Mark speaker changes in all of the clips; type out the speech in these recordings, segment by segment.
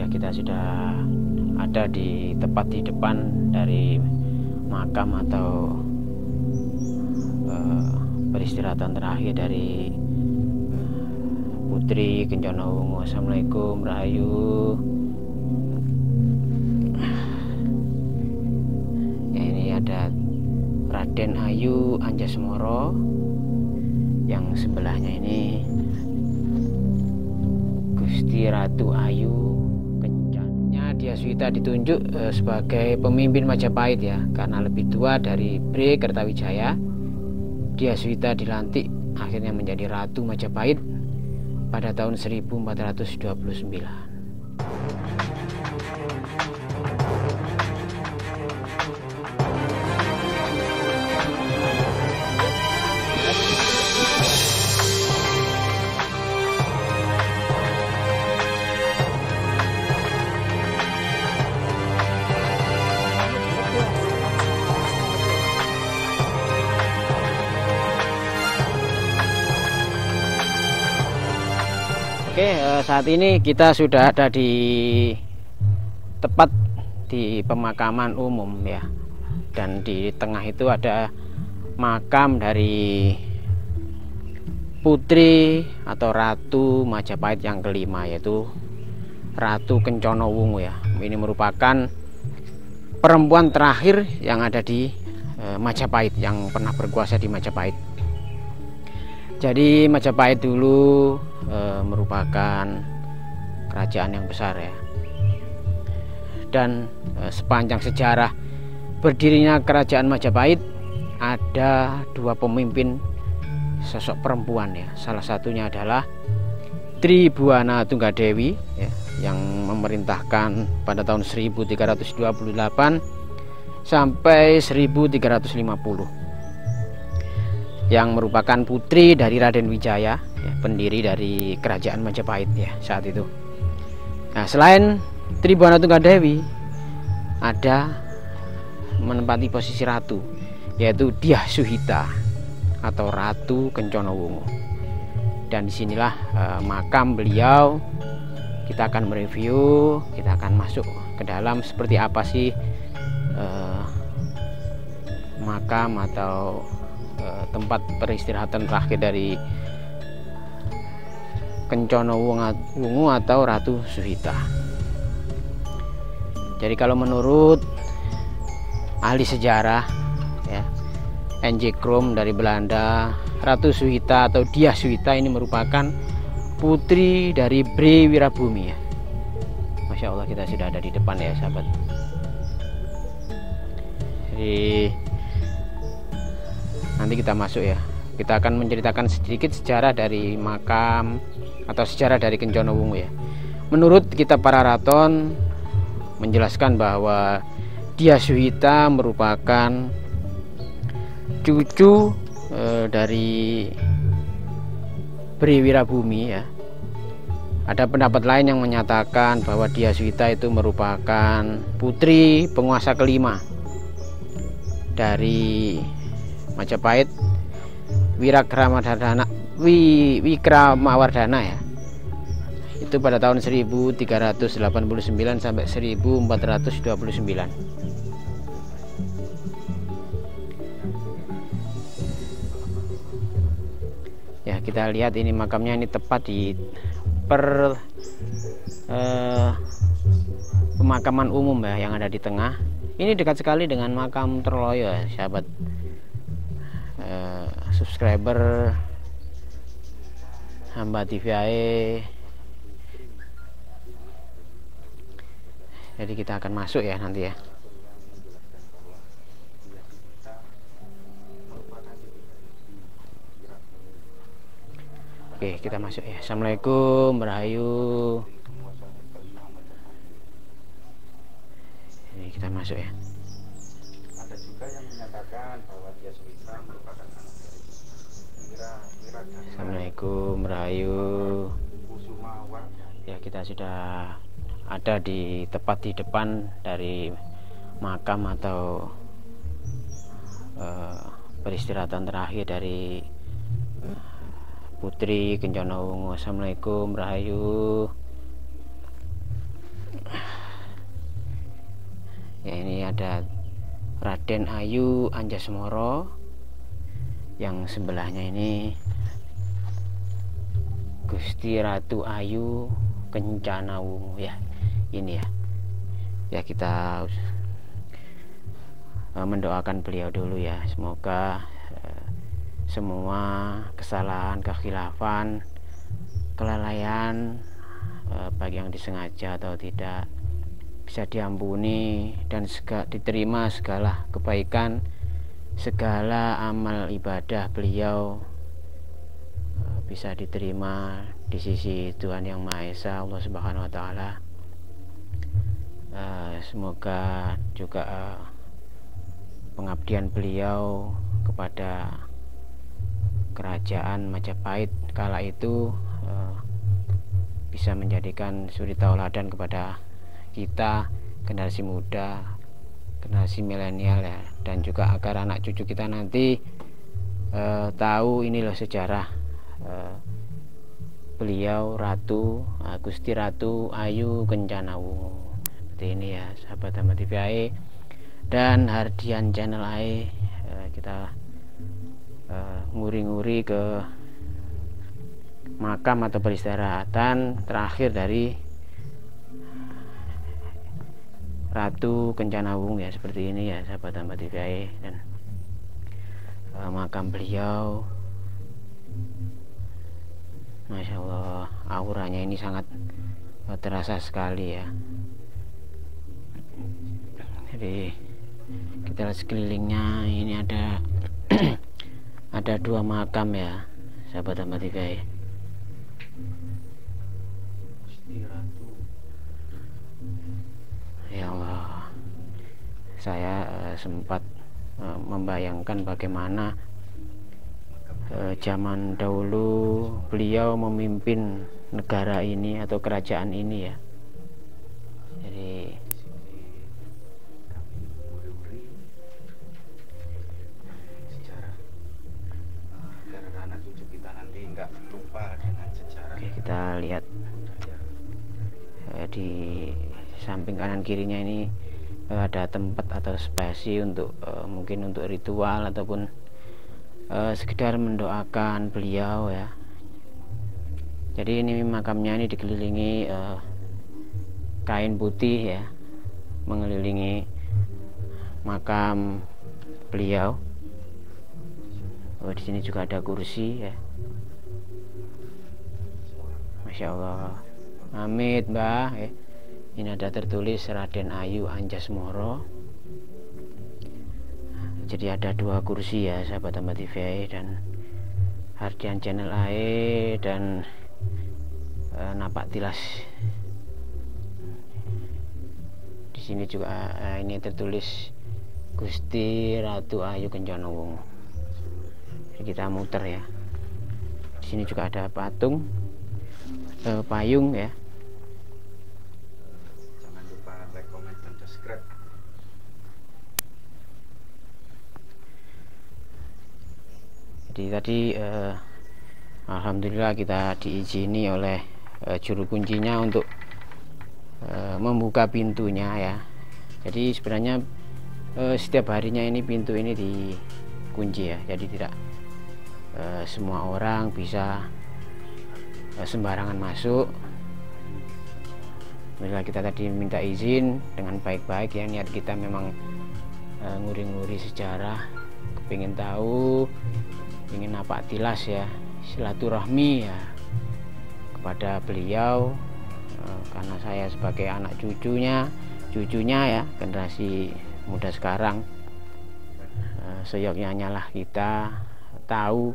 Speaker 1: ya, kita sudah ada di tepat di depan dari makam atau peristirahatan terakhir dari Putri Kencana Wungu. Assalamualaikum, Rahayu. Ya, ini ada Raden Ayu Anjasmoro, yang sebelahnya ini Gusti Ratu Ayu Kencana. Dyaswita ditunjuk sebagai pemimpin Majapahit ya, karena lebih tua dari Bre Kertawijaya. Dyaswita dilantik akhirnya menjadi Ratu Majapahit pada tahun 1429. Oke, saat ini kita sudah ada tepat di pemakaman umum ya, dan di tengah itu ada makam dari putri atau Ratu Majapahit yang kelima, yaitu Ratu Kencana Wungu ya. Ini merupakan perempuan terakhir yang ada di Majapahit, yang pernah berkuasa di Majapahit. Jadi Majapahit dulu merupakan kerajaan yang besar ya, dan sepanjang sejarah berdirinya kerajaan Majapahit ada dua pemimpin sosok perempuan ya. Salah satunya adalah Tribhuwana Tunggadewi ya, yang memerintahkan pada tahun 1328 sampai 1350, yang merupakan putri dari Raden Wijaya ya, pendiri dari kerajaan Majapahit ya saat itu. Nah, selain Tribhuwana Tunggadewi, ada menempati posisi ratu, yaitu Dyaswita atau Ratu Kencana Wungu. Dan disinilah makam beliau. Kita akan mereview, kita akan masuk ke dalam seperti apa sih makam atau tempat peristirahatan terakhir dari Kencana Wungu atau Ratu Suhita. Jadi kalau menurut ahli sejarah ya, N.J. Krom dari Belanda, Ratu Suhita atau Dyaswita ini merupakan putri dari Bre Wirabumi ya. Masya Allah, kita sudah ada di depan ya sahabat. Jadi nanti kita masuk ya, kita akan menceritakan sedikit sejarah dari makam atau sejarah dari Kencana Wungu ya. Menurut kitab Pararaton menjelaskan bahwa Dyaswita merupakan cucu dari Bre Wirabumi ya. Ada pendapat lain yang menyatakan bahwa Dyaswita itu merupakan putri penguasa kelima dari Majapahit, Wikramawardhana ya. Itu pada tahun 1389 sampai 1429. Ya, kita lihat ini makamnya, ini tepat di pemakaman umum ya yang ada di tengah. Ini dekat sekali dengan makam Troloyo ya, sahabat subscriber Hamba TVAE. Jadi kita akan masuk ya nanti ya. Oke, kita masuk ya. Assalamualaikum, Rahayu. Ini kita masuk ya.
Speaker 2: Ada juga yang menyatakan bahwa Dyaswita merupakan anak dari
Speaker 1: Assalamualaikum, Rahayu. Ya, kita sudah ada di tepat di depan dari makam atau peristirahatan terakhir dari Putri Kencana Wungu. Assalamualaikum, Rahayu. ada Raden Ayu Anjasmara, yang sebelahnya ini Gusti Ratu Ayu Kencanawungu ya. Ini ya kita mendoakan beliau dulu ya, semoga semua kesalahan, kekhilafan, kelalaian, baik yang disengaja atau tidak, bisa diampuni dan diterima segala kebaikan, segala amal ibadah beliau bisa diterima di sisi Tuhan Yang Maha Esa, Allah Subhanahu wa Ta'ala. Semoga juga pengabdian beliau kepada kerajaan Majapahit kala itu bisa menjadikan suri tauladan kepada kita, generasi muda, generasi milenial ya, dan juga agar anak cucu kita nanti tahu ini loh sejarah beliau Ratu Gusti Ratu Ayu Kencanawungu. Seperti ini ya sahabat Hamba TV AE dan Hardian Channel AE. Kita nguri-nguri ke makam atau peristirahatan terakhir dari Ratu Kencanawungu ya, seperti ini ya sahabat Hamba TV AE. Dan makam beliau, Masya Allah, auranya ini sangat terasa sekali ya. Jadi kita lihat sekelilingnya ini ada ada dua makam ya sahabat Hamba TV AE. Ya Allah, saya sempat membayangkan bagaimana zaman dahulu beliau memimpin negara ini atau kerajaan ini ya. Jadi
Speaker 2: sejarah agar anak cucu kita nanti nggak lupa dengan sejarah.
Speaker 1: oke, kita lihat di samping kanan kirinya ini ada tempat atau spasi untuk mungkin untuk ritual ataupun sekedar mendoakan beliau ya. Jadi ini makamnya ini dikelilingi kain putih ya, mengelilingi makam beliau. Di sini juga ada kursi ya. Masya Allah, amit Mbah ya. Ini ada tertulis Raden Ayu Anjasmara. Jadi ada dua kursi ya sahabat Hamba TV AE dan Hardian Channel AE dan Napak Tilas. Di sini juga ini tertulis Gusti Ratu Ayu Kencanawungu. Kita muter ya. Di sini juga ada patung payung ya.
Speaker 2: Jangan lupa like, comment, dan subscribe.
Speaker 1: Jadi tadi alhamdulillah kita diizini oleh juru kuncinya untuk membuka pintunya ya. Jadi sebenarnya setiap harinya ini pintu ini dikunci ya. Jadi tidak semua orang bisa sembarangan masuk. Bila kita tadi minta izin dengan baik-baik ya, niat kita memang nguri-nguri sejarah, kepingin tahu, ingin napak tilas ya, silaturahmi ya kepada beliau, karena saya sebagai anak cucunya ya, generasi muda sekarang, seyoknya lah kita tahu,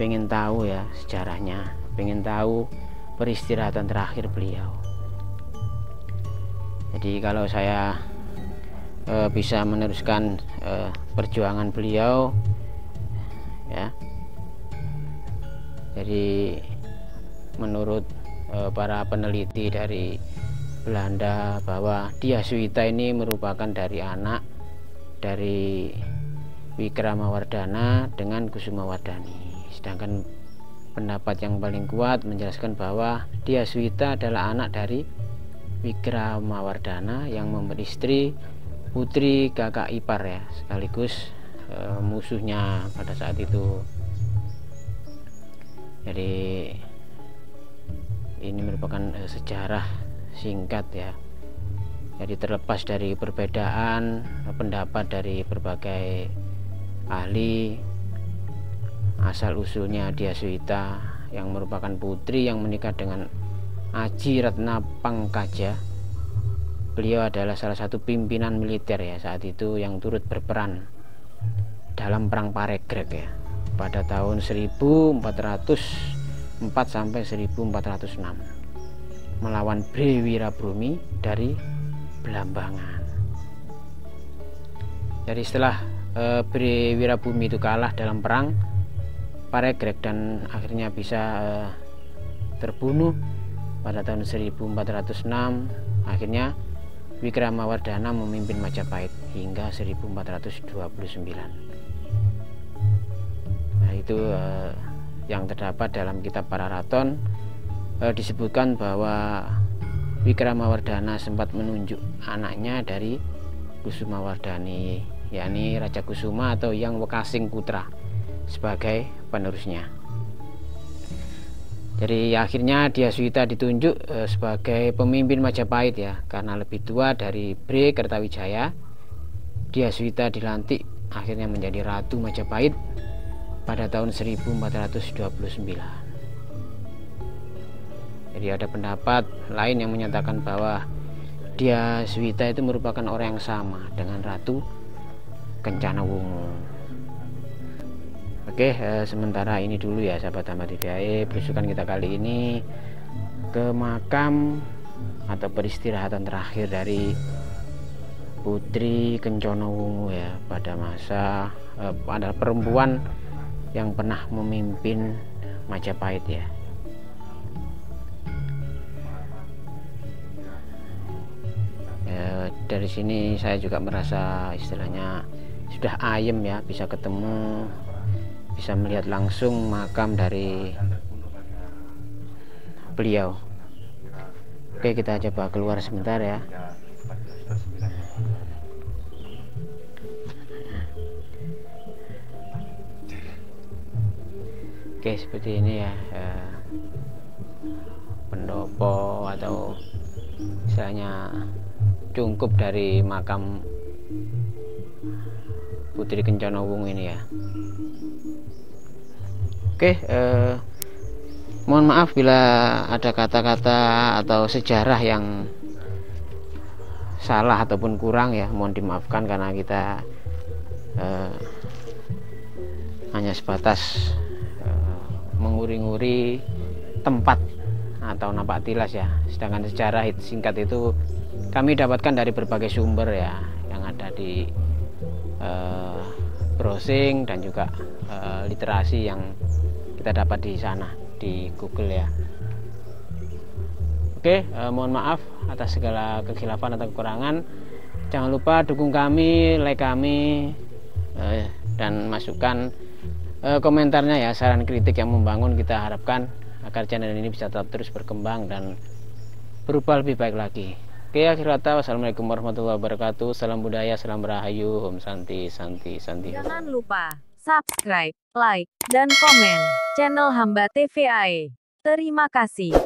Speaker 1: pengen tahu ya sejarahnya, pengen tahu peristirahatan terakhir beliau. Jadi kalau saya bisa meneruskan perjuangan beliau ya, jadi menurut para peneliti dari Belanda bahwa Dyaswita ini merupakan dari anak dari Wikramawardhana dengan Kusumawardhani. Sedangkan pendapat yang paling kuat menjelaskan bahwa Dyaswita adalah anak dari Wikramawardhana yang memberi istri putri kakak ipar ya, sekaligus musuhnya pada saat itu. Jadi ini merupakan sejarah singkat ya. Jadi terlepas dari perbedaan pendapat dari berbagai ahli, asal usulnya Dyaswita yang merupakan putri yang menikah dengan Aji Ratna Pangkaja. Beliau adalah salah satu pimpinan militer ya saat itu yang turut berperan dalam perang Paregreg ya pada tahun 1404 sampai 1406 melawan Bre Wirabumi dari Blambangan. Jadi setelah Bre Wirabumi itu kalah dalam perang Paregreg dan akhirnya bisa terbunuh pada tahun 1406, akhirnya Wikramawardhana memimpin Majapahit hingga 1429. Nah itu yang terdapat dalam kitab Pararaton. Disebutkan bahwa Wikramawardhana sempat menunjuk anaknya dari Kusumawardhani, yakni Raja Kusuma atau Yang Wekasing Putra, sebagai penerusnya. Jadi akhirnya Dyaswita ditunjuk sebagai pemimpin Majapahit ya, karena lebih tua dari Bre Kertawijaya. Dyaswita dilantik akhirnya menjadi Ratu Majapahit pada tahun 1429. Jadi ada pendapat lain yang menyatakan bahwa Dyaswita itu merupakan orang yang sama dengan Ratu Kencanawungu. Oke, sementara ini dulu ya sahabat Hamba TVAE, belusukan kita kali ini ke makam atau peristirahatan terakhir dari Putri Kencanawungu ya, pada masa pada perempuan yang pernah memimpin Majapahit ya. Dari sini saya juga merasa istilahnya sudah ayem ya, bisa ketemu, bisa melihat langsung makam dari beliau. Oke, kita coba keluar sebentar ya. Oke, seperti ini ya, pendopo atau misalnya cungkup dari makam Putri Kencanawungu ini ya. Oke, mohon maaf bila ada kata-kata atau sejarah yang salah ataupun kurang ya, mohon dimaafkan karena kita hanya sebatas menguri-nguri tempat atau napak tilas ya. Sedangkan sejarah singkat itu kami dapatkan dari berbagai sumber ya, yang ada di browsing dan juga literasi yang kita dapat di sana di Google ya. Oke, mohon maaf atas segala kekhilafan atau kekurangan. Jangan lupa dukung kami, like kami, dan masukkan komentarnya ya, saran kritik yang membangun. Kita harapkan agar channel ini bisa tetap terus berkembang dan berubah lebih baik lagi. Oke, akhir kata, wassalamualaikum warahmatullahi wabarakatuh. Salam budaya, salam rahayu, om santi, santi, santi.
Speaker 3: Jangan lupa subscribe, like, dan komen channel Hamba TVAE. Terima kasih.